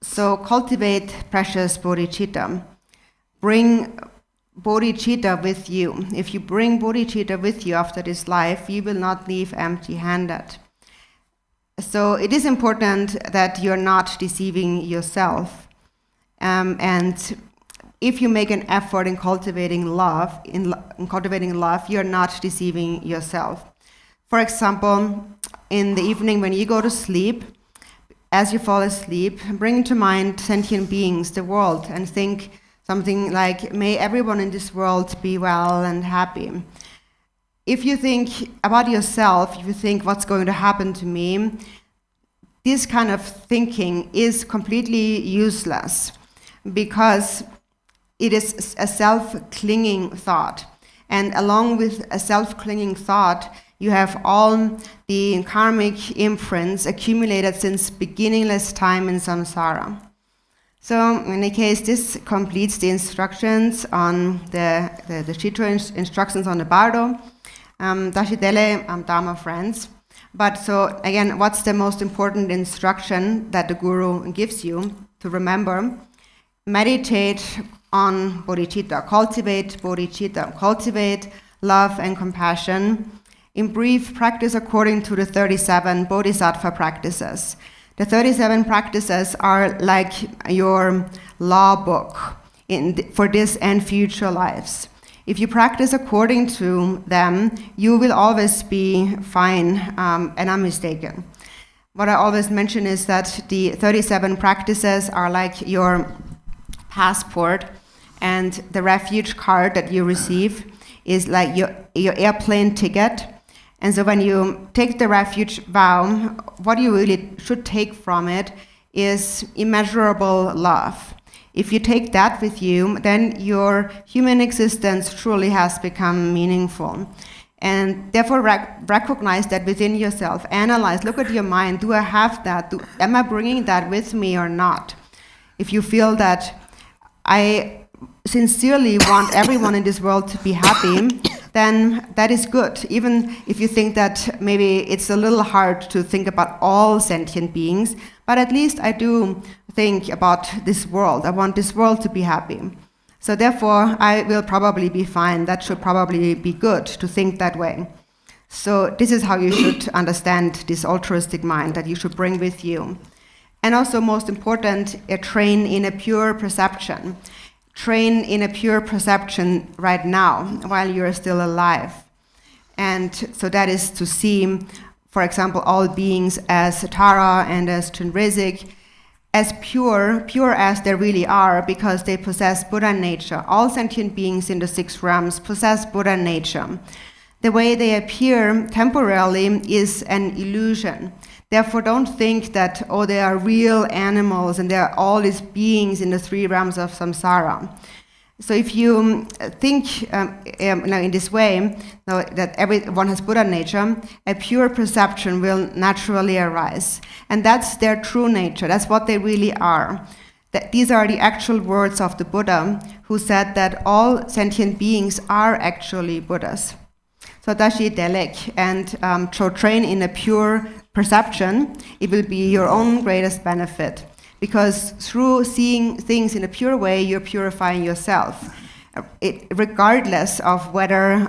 So cultivate precious bodhicitta. Bring bodhicitta with you. If you bring bodhicitta with you after this life, you will not leave empty-handed. So it is important that you're not deceiving yourself. And if you make an effort in cultivating love, you're not deceiving yourself. For example, in the evening when you go to sleep, as you fall asleep, bring to mind sentient beings, the world, and think something like, may everyone in this world be well and happy. If you think about yourself, if you think what's going to happen to me, this kind of thinking is completely useless because it is a self-clinging thought. And along with a self-clinging thought, you have all the karmic imprints accumulated since beginningless time in samsara. So in any case, this completes the instructions on the Chitra instructions on the Bardo. Dashidele Dharma friends. But so again, what's the most important instruction that the Guru gives you to remember? Meditate on bodhichitta, cultivate bodhichitta, cultivate love and compassion. In brief, practice according to the 37 bodhisattva practices. The 37 practices are like your law book for this and future lives. If you practice according to them, you will always be fine and unmistaken. What I always mention is that the 37 practices are like your passport, and the refuge card that you receive is like your airplane ticket. And so when you take the refuge vow, what you really should take from it is immeasurable love. If you take that with you, then your human existence truly has become meaningful. And therefore recognize that within yourself, analyze, look at your mind, do I have that? Am I bringing that with me or not? If you feel that I sincerely want everyone in this world to be happy, then that is good. Even if you think that maybe it's a little hard to think about all sentient beings, but at least I do think about this world. I want this world to be happy. So therefore, I will probably be fine. That should probably be good to think that way. So this is how you should understand this altruistic mind that you should bring with you. And also, most important, train in a pure perception. Train in a pure perception right now, while you're still alive. And so that is to see, for example, all beings as Tara and as Chinrizik, as pure as they really are, because they possess Buddha nature. All sentient beings in the 6 realms possess Buddha nature. The way they appear temporarily is an illusion. Therefore, don't think that, oh, they are real animals and they are all these beings in the 3 realms of samsara. So if you think in this way, that everyone has Buddha nature, a pure perception will naturally arise. And that's their true nature. That's what they really are. These are the actual words of the Buddha, who said that all sentient beings are actually Buddhas. So Dashi Delek, and to train in a pure perception, it will be your own greatest benefit. Because through seeing things in a pure way, you're purifying yourself, regardless of whether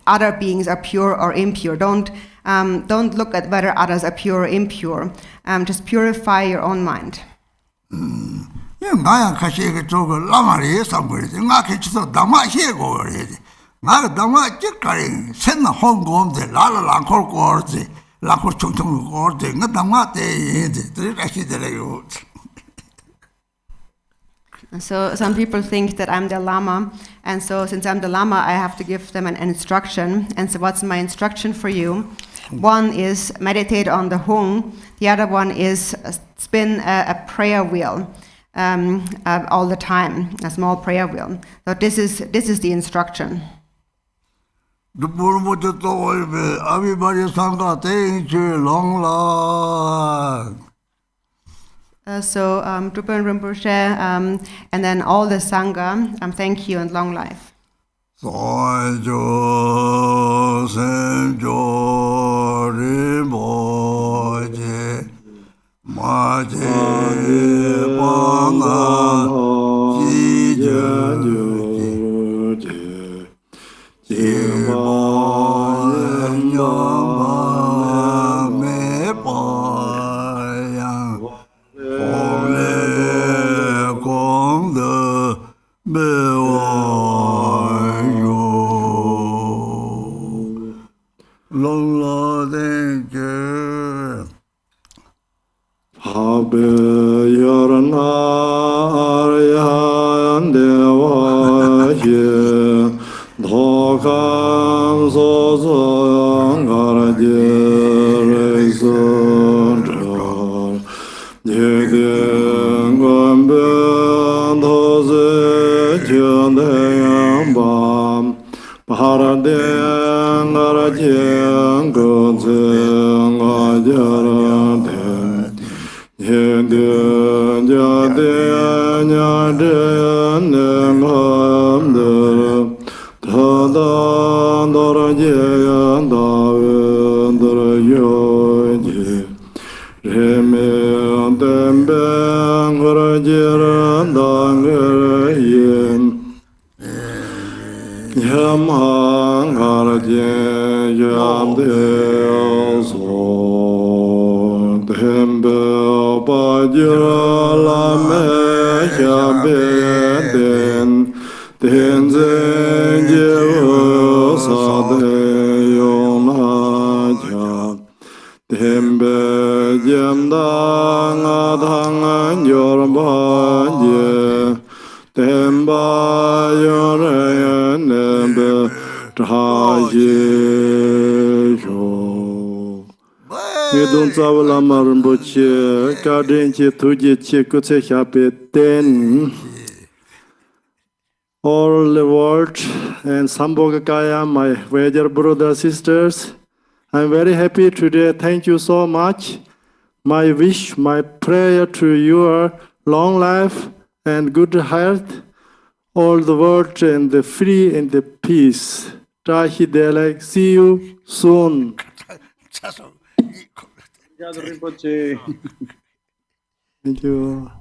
other beings are pure or impure. Don't look at whether others are pure or impure. Just purify your own mind. So some people think that I'm the Lama, and so since I'm the Lama, I have to give them an instruction. And so what's my instruction for you? One is meditate on the Hung. The other one is spin a prayer wheel all the time, a small prayer wheel. So this is the instruction. So Drikung Rinpoche, and then all the Sangha, thank you and long life. Go long lo den ge Habe yarna aryan deva ye dhokam so so ngaraje reison jar yeden gombe doze jende yambam parade ngaraje goze ngajarade Yendun jadin yadin ngamdur Tadan darajayan davin darayoji Remin temben garajiran dangarayin Yamhan garajin yamdil son Tembe bajra me jabeden tenzen jevo sade yonaja tembe jemdang adhang yorbanje temba yorayan nembe trajejo Yedun Zavala Rinpoche, Garchen Rinpoche, Kutse Happy Ten, all the world, and Sambhogakaya, my Vajar brothers, sisters. I'm very happy today. Thank you so much. My wish, my prayer to your long life and good health, all the world and the free and the peace. Tahi Delek, see you soon. Thank you.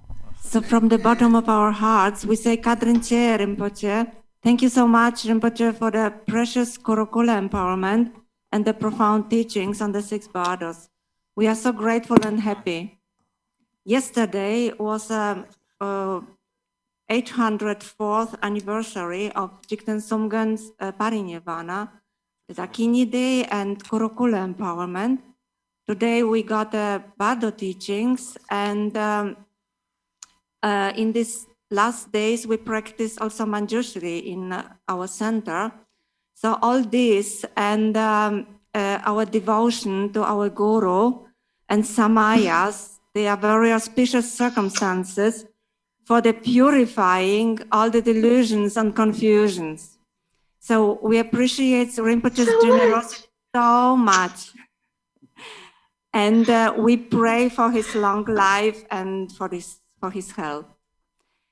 So from the bottom of our hearts, we say Kadrinche Rinpoche. Thank you so much, Rinpoche, for the precious Korokula empowerment and the profound teachings on the Six Bardos. We are so grateful and happy. Yesterday was a 804th anniversary of Jigten Sumgön's Parinirvana, the Dakini Day and Korokula empowerment. Today we got the Bardos Teachings, and in these last days we practice also Manjushri in our center. So all this and our devotion to our Guru and Samayas, they are very auspicious circumstances for the purifying all the delusions and confusions. So we appreciate Rinpoche's generosity so much. And we pray for his long life and for his health.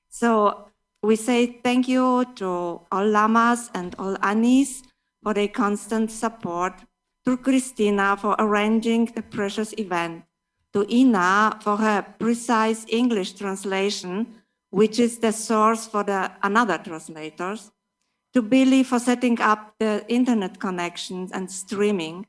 So we say thank you to all lamas and all anis for their constant support, to Christina for arranging the precious event, to Ina for her precise English translation, which is the source for the another translators, to Billy for setting up the internet connections and streaming,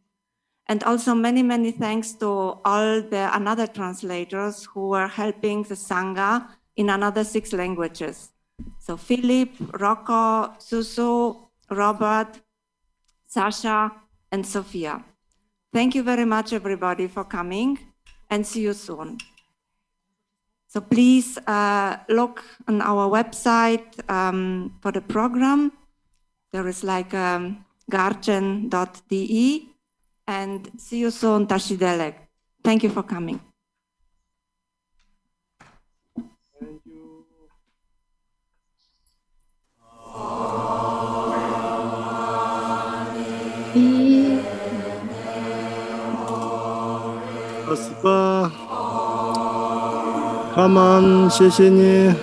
and also many, many thanks to all the another translators who were helping the Sangha in another 6 languages. So Philip, Rocco, Susu, Robert, Sasha, and Sophia. Thank you very much, everybody, for coming, and see you soon. So please look on our website for the program. There is like garchen.de. And see you soon, Tashidelek. Thank you for coming. Thank you. Come on, 谢谢你。